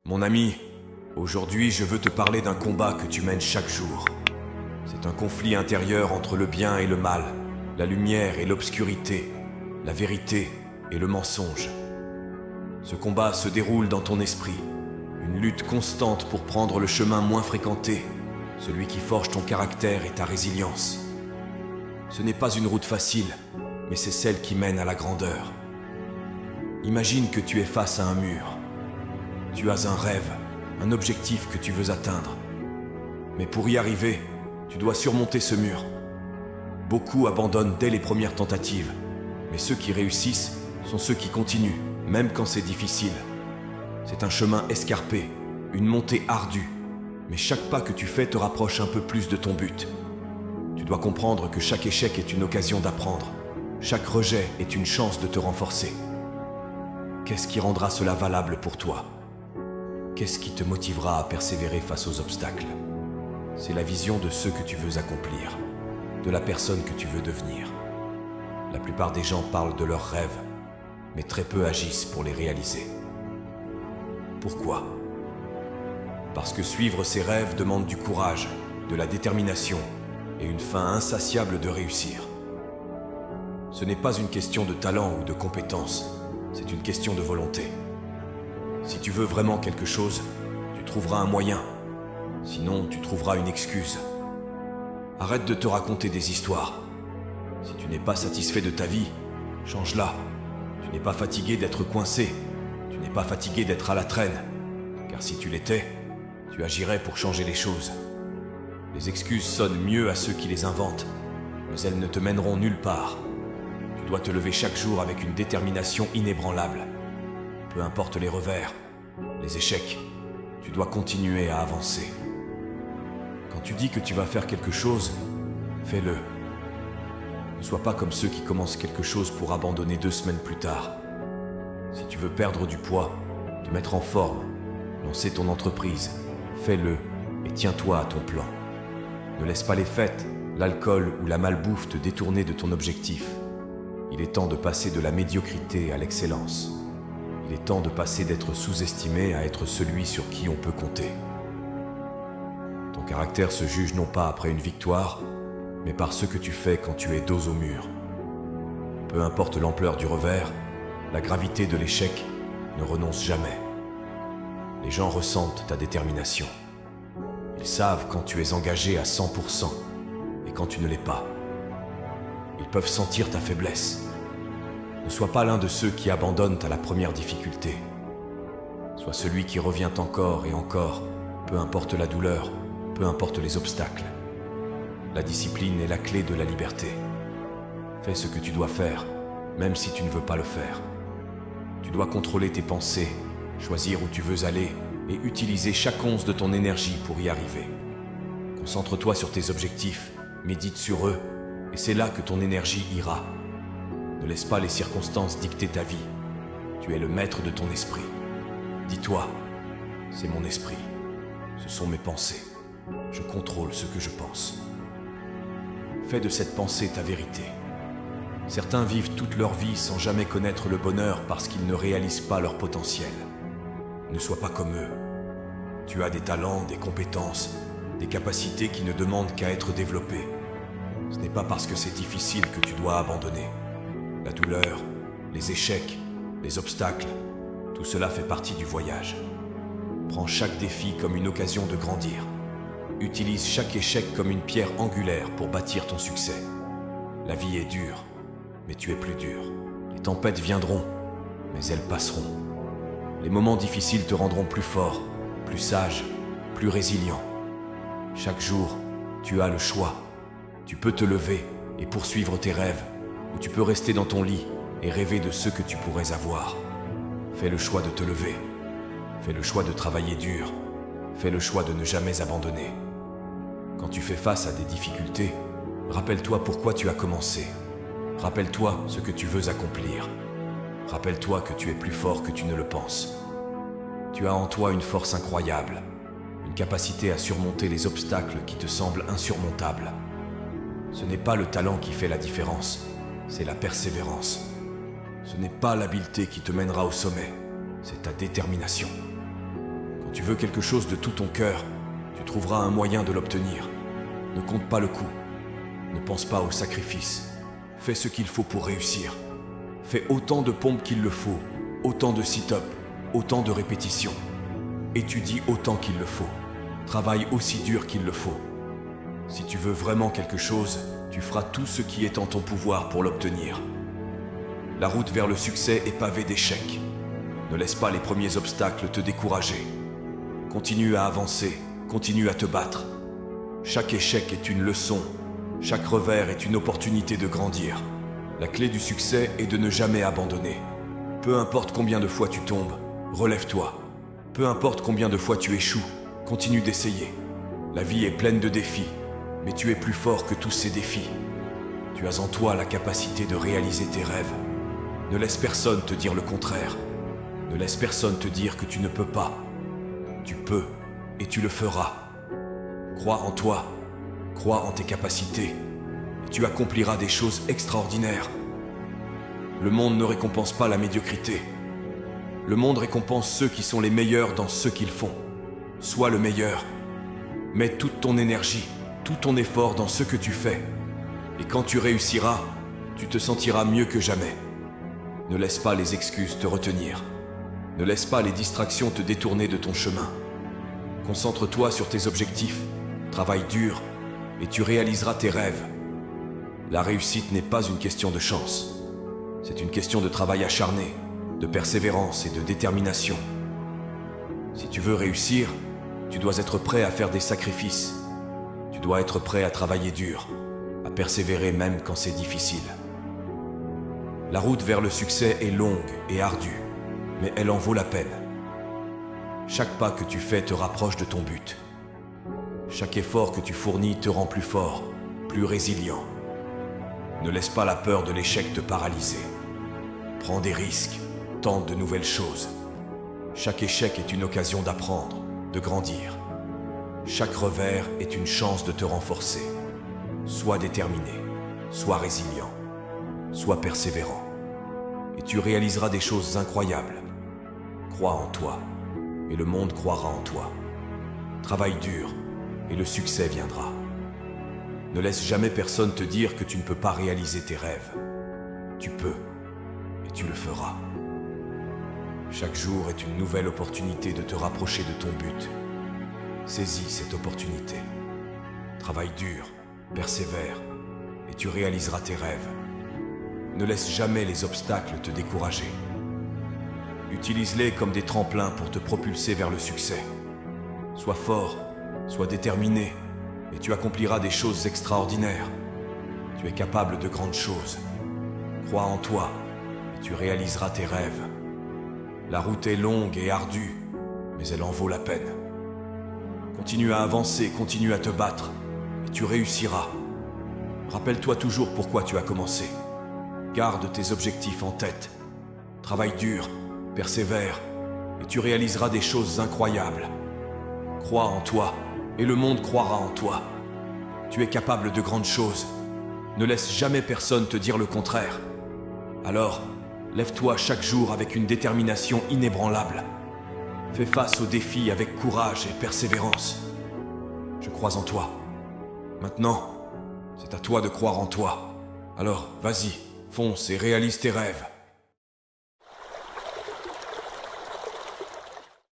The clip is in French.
Mon ami, aujourd'hui je veux te parler d'un combat que tu mènes chaque jour. C'est un conflit intérieur entre le bien et le mal, la lumière et l'obscurité, la vérité et le mensonge. Ce combat se déroule dans ton esprit, une lutte constante pour prendre le chemin moins fréquenté, celui qui forge ton caractère et ta résilience. Ce n'est pas une route facile, mais c'est celle qui mène à la grandeur. Imagine que tu es face à un mur. Tu as un rêve, un objectif que tu veux atteindre. Mais pour y arriver, tu dois surmonter ce mur. Beaucoup abandonnent dès les premières tentatives, mais ceux qui réussissent sont ceux qui continuent, même quand c'est difficile. C'est un chemin escarpé, une montée ardue, mais chaque pas que tu fais te rapproche un peu plus de ton but. Tu dois comprendre que chaque échec est une occasion d'apprendre. Chaque rejet est une chance de te renforcer. Qu'est-ce qui rendra cela valable pour toi ? Qu'est-ce qui te motivera à persévérer face aux obstacles ? C'est la vision de ce que tu veux accomplir, de la personne que tu veux devenir. La plupart des gens parlent de leurs rêves, mais très peu agissent pour les réaliser. Pourquoi ? Parce que suivre ses rêves demande du courage, de la détermination et une faim insatiable de réussir. Ce n'est pas une question de talent ou de compétence, c'est une question de volonté. Si tu veux vraiment quelque chose, tu trouveras un moyen. Sinon, tu trouveras une excuse. Arrête de te raconter des histoires. Si tu n'es pas satisfait de ta vie, change-la. Tu n'es pas fatigué d'être coincé. Tu n'es pas fatigué d'être à la traîne. Car si tu l'étais, tu agirais pour changer les choses. Les excuses sonnent mieux à ceux qui les inventent, mais elles ne te mèneront nulle part. Tu dois te lever chaque jour avec une détermination inébranlable. Peu importe les revers, les échecs, tu dois continuer à avancer. Quand tu dis que tu vas faire quelque chose, fais-le. Ne sois pas comme ceux qui commencent quelque chose pour abandonner 2 semaines plus tard. Si tu veux perdre du poids, te mettre en forme, lancer ton entreprise, fais-le et tiens-toi à ton plan. Ne laisse pas les fêtes, l'alcool ou la malbouffe te détourner de ton objectif. Il est temps de passer de la médiocrité à l'excellence. Il est temps de passer d'être sous-estimé à être celui sur qui on peut compter. Ton caractère se juge non pas après une victoire, mais par ce que tu fais quand tu es dos au mur. Peu importe l'ampleur du revers, la gravité de l'échec, ne renonce jamais. Les gens ressentent ta détermination. Ils savent quand tu es engagé à 100% et quand tu ne l'es pas. Ils peuvent sentir ta faiblesse. Ne sois pas l'un de ceux qui abandonnent à la première difficulté. Sois celui qui revient encore et encore, peu importe la douleur, peu importe les obstacles. La discipline est la clé de la liberté. Fais ce que tu dois faire, même si tu ne veux pas le faire. Tu dois contrôler tes pensées, choisir où tu veux aller et utiliser chaque once de ton énergie pour y arriver. Concentre-toi sur tes objectifs, médite sur eux, et c'est là que ton énergie ira. Ne laisse pas les circonstances dicter ta vie. Tu es le maître de ton esprit. Dis-toi, c'est mon esprit. Ce sont mes pensées. Je contrôle ce que je pense. Fais de cette pensée ta vérité. Certains vivent toute leur vie sans jamais connaître le bonheur parce qu'ils ne réalisent pas leur potentiel. Ne sois pas comme eux. Tu as des talents, des compétences, des capacités qui ne demandent qu'à être développées. Ce n'est pas parce que c'est difficile que tu dois abandonner. La douleur, les échecs, les obstacles, tout cela fait partie du voyage. Prends chaque défi comme une occasion de grandir. Utilise chaque échec comme une pierre angulaire pour bâtir ton succès. La vie est dure, mais tu es plus dur. Les tempêtes viendront, mais elles passeront. Les moments difficiles te rendront plus fort, plus sage, plus résilient. Chaque jour, tu as le choix. Tu peux te lever et poursuivre tes rêves, ou tu peux rester dans ton lit et rêver de ce que tu pourrais avoir. Fais le choix de te lever. Fais le choix de travailler dur. Fais le choix de ne jamais abandonner. Quand tu fais face à des difficultés, rappelle-toi pourquoi tu as commencé. Rappelle-toi ce que tu veux accomplir. Rappelle-toi que tu es plus fort que tu ne le penses. Tu as en toi une force incroyable, une capacité à surmonter les obstacles qui te semblent insurmontables. Ce n'est pas le talent qui fait la différence, c'est la persévérance. Ce n'est pas l'habileté qui te mènera au sommet, c'est ta détermination. Quand tu veux quelque chose de tout ton cœur, tu trouveras un moyen de l'obtenir. Ne compte pas le coût. Ne pense pas au sacrifice. Fais ce qu'il faut pour réussir. Fais autant de pompes qu'il le faut, autant de sit-ups, autant de répétitions. Étudie autant qu'il le faut. Travaille aussi dur qu'il le faut. Si tu veux vraiment quelque chose, tu feras tout ce qui est en ton pouvoir pour l'obtenir. La route vers le succès est pavée d'échecs. Ne laisse pas les premiers obstacles te décourager. Continue à avancer, continue à te battre. Chaque échec est une leçon, chaque revers est une opportunité de grandir. La clé du succès est de ne jamais abandonner. Peu importe combien de fois tu tombes, relève-toi. Peu importe combien de fois tu échoues, continue d'essayer. La vie est pleine de défis, mais tu es plus fort que tous ces défis. Tu as en toi la capacité de réaliser tes rêves. Ne laisse personne te dire le contraire. Ne laisse personne te dire que tu ne peux pas. Tu peux et tu le feras. Crois en toi, crois en tes capacités, et tu accompliras des choses extraordinaires. Le monde ne récompense pas la médiocrité. Le monde récompense ceux qui sont les meilleurs dans ce qu'ils font. Sois le meilleur. Mets toute ton énergie, tout ton effort dans ce que tu fais. Et quand tu réussiras, tu te sentiras mieux que jamais. Ne laisse pas les excuses te retenir. Ne laisse pas les distractions te détourner de ton chemin. Concentre-toi sur tes objectifs, travaille dur, et tu réaliseras tes rêves. La réussite n'est pas une question de chance. C'est une question de travail acharné, de persévérance et de détermination. Si tu veux réussir, tu dois être prêt à faire des sacrifices. Tu dois être prêt à travailler dur, à persévérer même quand c'est difficile. La route vers le succès est longue et ardue, mais elle en vaut la peine. Chaque pas que tu fais te rapproche de ton but. Chaque effort que tu fournis te rend plus fort, plus résilient. Ne laisse pas la peur de l'échec te paralyser. Prends des risques, tente de nouvelles choses. Chaque échec est une occasion d'apprendre, de grandir. Chaque revers est une chance de te renforcer. Sois déterminé, sois résilient, sois persévérant. Et tu réaliseras des choses incroyables. Crois en toi, et le monde croira en toi. Travaille dur, et le succès viendra. Ne laisse jamais personne te dire que tu ne peux pas réaliser tes rêves. Tu peux, et tu le feras. Chaque jour est une nouvelle opportunité de te rapprocher de ton but. Saisis cette opportunité. Travaille dur, persévère, et tu réaliseras tes rêves. Ne laisse jamais les obstacles te décourager. Utilise-les comme des tremplins pour te propulser vers le succès. Sois fort, sois déterminé, et tu accompliras des choses extraordinaires. Tu es capable de grandes choses. Crois en toi, et tu réaliseras tes rêves. La route est longue et ardue, mais elle en vaut la peine. Continue à avancer, continue à te battre, et tu réussiras. Rappelle-toi toujours pourquoi tu as commencé. Garde tes objectifs en tête. Travaille dur, persévère, et tu réaliseras des choses incroyables. Crois en toi, et le monde croira en toi. Tu es capable de grandes choses. Ne laisse jamais personne te dire le contraire. Alors, lève-toi chaque jour avec une détermination inébranlable. Fais face aux défis avec courage et persévérance. Je crois en toi. Maintenant, c'est à toi de croire en toi. Alors, vas-y, fonce et réalise tes rêves.